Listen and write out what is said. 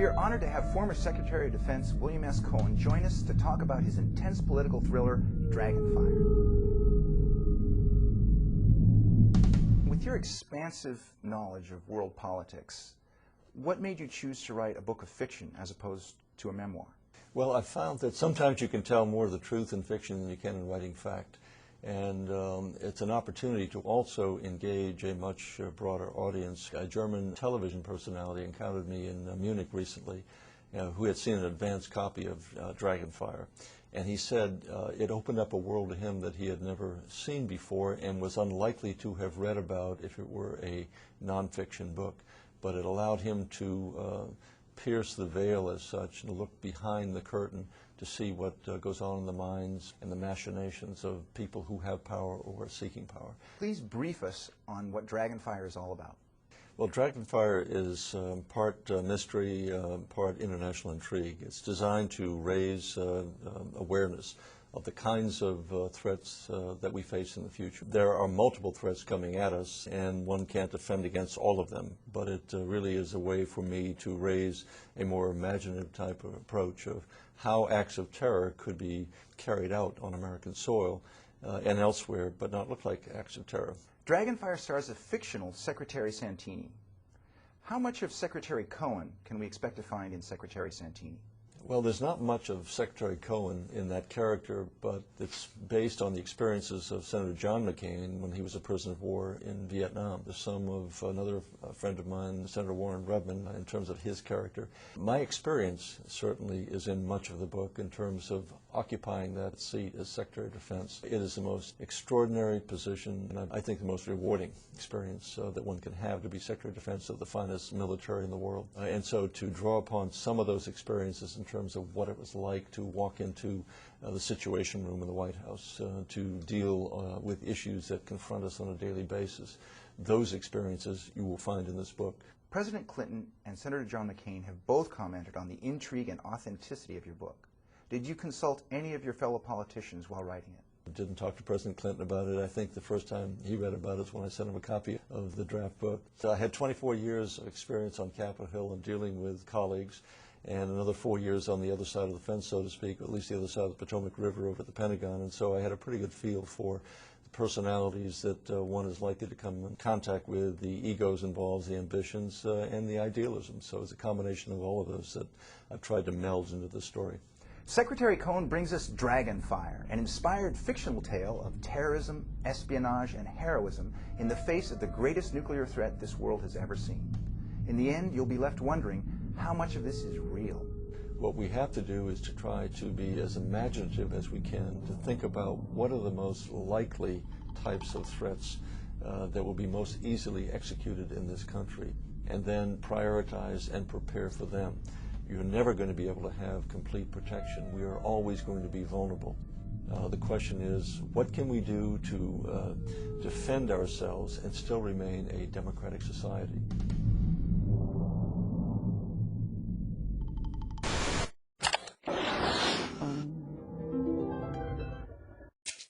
We are honored to have former Secretary of Defense William S. Cohen join us to talk about his intense political thriller, Dragonfire. With your expansive knowledge of world politics, what made you choose to write a book of fiction as opposed to a memoir? Well, I've found that sometimes you can tell more of the truth in fiction than you can in writing fact. And it's an opportunity to also engage a much broader audience. A German television personality encountered me in Munich recently, who had seen an advanced copy of Dragonfire. And he said it opened up a world to him that he had never seen before and was unlikely to have read about if it were a nonfiction book. But it allowed him to pierce the veil as such and look behind the curtain to see what goes on in the minds and the machinations of people who have power or are seeking power. Please brief us on what Dragonfire is all about. Well, Dragonfire is part mystery, part international intrigue. It's designed to raise awareness of the kinds of threats that we face in the future. There are multiple threats coming at us, and one can't defend against all of them, but it really is a way for me to raise a more imaginative type of approach of how acts of terror could be carried out on American soil and elsewhere, but not look like acts of terror. Dragonfire stars a fictional Secretary Santini. How much of Secretary Cohen can we expect to find in Secretary Santini? Well, there's not much of Secretary Cohen in that character, but it's based on the experiences of Senator John McCain when he was a prisoner of war in Vietnam. There's some of another friend of mine, Senator Warren Rubman, in terms of his character. My experience certainly is in much of the book in terms of occupying that seat as Secretary of Defense. It is the most extraordinary position, and I think the most rewarding experience that one can have to be Secretary of Defense of the finest military in the world. And so to draw upon some of those experiences in terms of what it was like to walk into the Situation Room in the White House, to deal with issues that confront us on a daily basis. Those experiences you will find in this book. President Clinton and Senator John McCain have both commented on the intrigue and authenticity of your book. Did you consult any of your fellow politicians while writing it? I didn't talk to President Clinton about it. I think the first time he read about it was when I sent him a copy of the draft book. So I had 24 years of experience on Capitol Hill and dealing with colleagues, and another 4 years on the other side of the fence, so to speak, or at least the other side of the Potomac River over at the Pentagon. And so I had a pretty good feel for the personalities that one is likely to come in contact with, the egos involved, the ambitions, and the idealism. So it's a combination of all of those that I've tried to meld into this story. Secretary Cohen brings us Dragonfire, an inspired fictional tale of terrorism, espionage, and heroism in the face of the greatest nuclear threat this world has ever seen. In the end, you'll be left wondering how much of this is real. What we have to do is to try to be as imaginative as we can, to think about what are the most likely types of threats that will be most easily executed in this country, and then prioritize and prepare for them. You're never going to be able to have complete protection. We are always going to be vulnerable. The question is, what can we do to defend ourselves and still remain a democratic society?